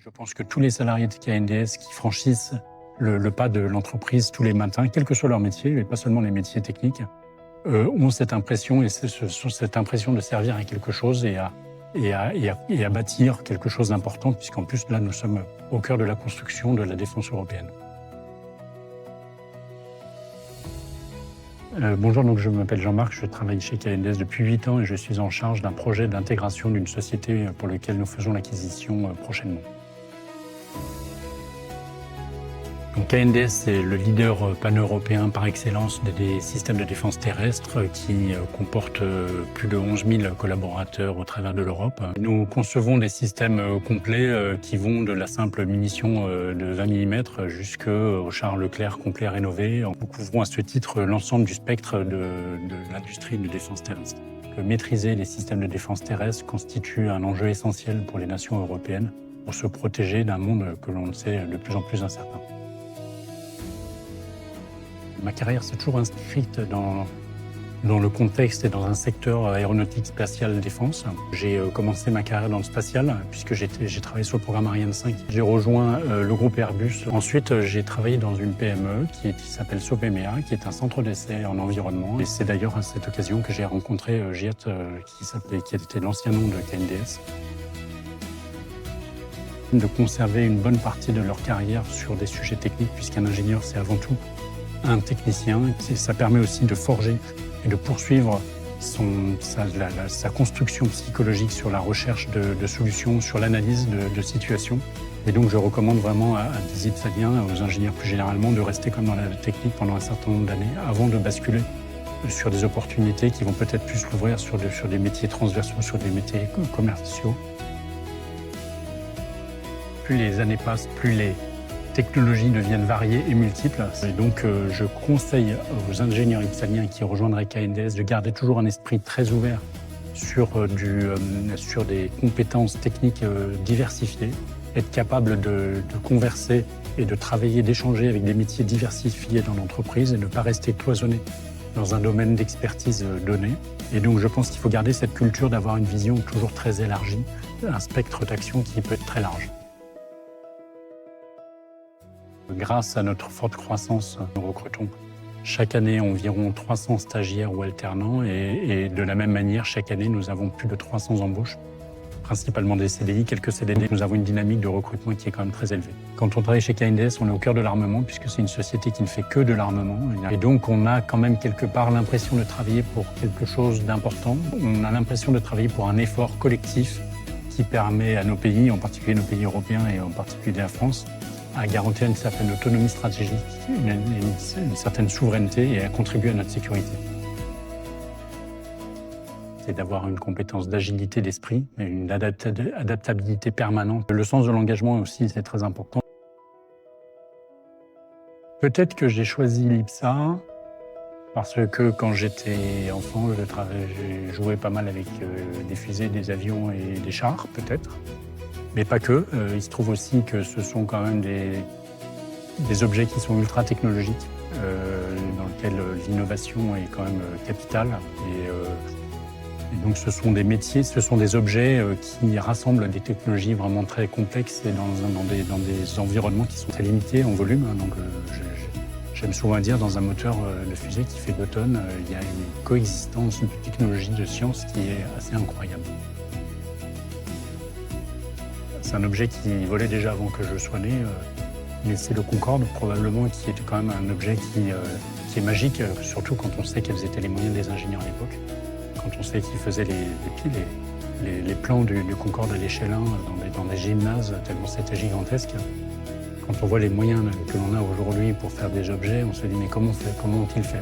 Je pense que tous les salariés de KNDS qui franchissent le pas de l'entreprise tous les matins, quel que soit leur métier, et pas seulement les métiers techniques, ont cette impression, et cette impression de servir à quelque chose et à bâtir quelque chose d'important, puisqu'en plus, là, nous sommes au cœur de la construction de la défense européenne. Bonjour, donc je m'appelle Jean-Marc, je travaille chez KNDS depuis 8 ans et je suis en charge d'un projet d'intégration d'une société pour lequel nous faisons l'acquisition prochainement. Donc KNDS, c'est le leader pan-européen par excellence des systèmes de défense terrestre qui comporte plus de 11 000 collaborateurs au travers de l'Europe. Nous concevons des systèmes complets qui vont de la simple munition de 20 mm jusqu'au char Leclerc complet rénové. Nous couvrons à ce titre l'ensemble du spectre de l'industrie de défense terrestre. Maîtriser les systèmes de défense terrestre constitue un enjeu essentiel pour les nations européennes pour se protéger d'un monde que l'on sait de plus en plus incertain. Ma carrière s'est toujours inscrite dans le contexte et dans un secteur aéronautique spatial défense. J'ai commencé ma carrière dans le spatial puisque j'ai travaillé sur le programme Ariane 5. J'ai rejoint le groupe Airbus. Ensuite, j'ai travaillé dans une PME qui s'appelle Sopemea, qui est un centre d'essai en environnement. Et c'est d'ailleurs à cette occasion que j'ai rencontré GIAT, qui était l'ancien nom de KNDS. De conserver une bonne partie de leur carrière sur des sujets techniques, puisqu'un ingénieur, c'est avant tout un technicien. Ça permet aussi de forger et de poursuivre sa construction psychologique sur la recherche de solutions, sur l'analyse de situations. Et donc je recommande vraiment à des Italiens, aux ingénieurs plus généralement, de rester comme dans la technique pendant un certain nombre d'années avant de basculer sur des opportunités qui vont peut-être plus s'ouvrir sur des métiers transversaux, sur des métiers commerciaux. Plus les années passent, plus les technologies deviennent variées et multiples. Et donc, je conseille aux ingénieurs italiens qui rejoindraient KNDS de garder toujours un esprit très ouvert sur des compétences techniques diversifiées, être capable de converser et de travailler, d'échanger avec des métiers diversifiés dans l'entreprise et ne pas rester cloisonné dans un domaine d'expertise donné. Et donc, je pense qu'il faut garder cette culture d'avoir une vision toujours très élargie, un spectre d'action qui peut être très large. Grâce à notre forte croissance, nous recrutons chaque année environ 300 stagiaires ou alternants et de la même manière, chaque année, nous avons plus de 300 embauches, principalement des CDI, quelques CDD. Nous avons une dynamique de recrutement qui est quand même très élevée. Quand on travaille chez KNDS, on est au cœur de l'armement puisque c'est une société qui ne fait que de l'armement. Et donc, on a quand même quelque part l'impression de travailler pour quelque chose d'important. On a l'impression de travailler pour un effort collectif qui permet à nos pays, en particulier nos pays européens et en particulier la France, à garantir une certaine autonomie stratégique, une certaine souveraineté et à contribuer à notre sécurité. C'est d'avoir une compétence d'agilité d'esprit, une adaptabilité permanente. Le sens de l'engagement aussi, c'est très important. Peut-être que j'ai choisi l'IPSA parce que quand j'étais enfant, j'ai joué pas mal avec des fusées, des avions et des chars, peut-être. Mais pas que. Il se trouve aussi que ce sont quand même des objets qui sont ultra technologiques, dans lesquels l'innovation est quand même capitale. Et donc ce sont des métiers, ce sont des objets qui rassemblent des technologies vraiment très complexes et dans des environnements qui sont très limités en volume. Donc j'aime souvent dire, dans un moteur de fusée qui fait 2 tonnes, il y a une coexistence de technologies, de sciences qui est assez incroyable. C'est un objet qui volait déjà avant que je sois né, mais c'est le Concorde probablement qui est quand même un objet qui est magique, surtout quand on sait quels étaient les moyens des ingénieurs à l'époque, quand on sait qu'ils faisaient les plans du Concorde à l'échelle 1 dans des gymnases tellement c'était gigantesque. Quand on voit les moyens que l'on a aujourd'hui pour faire des objets, on se dit mais comment ont-ils fait ?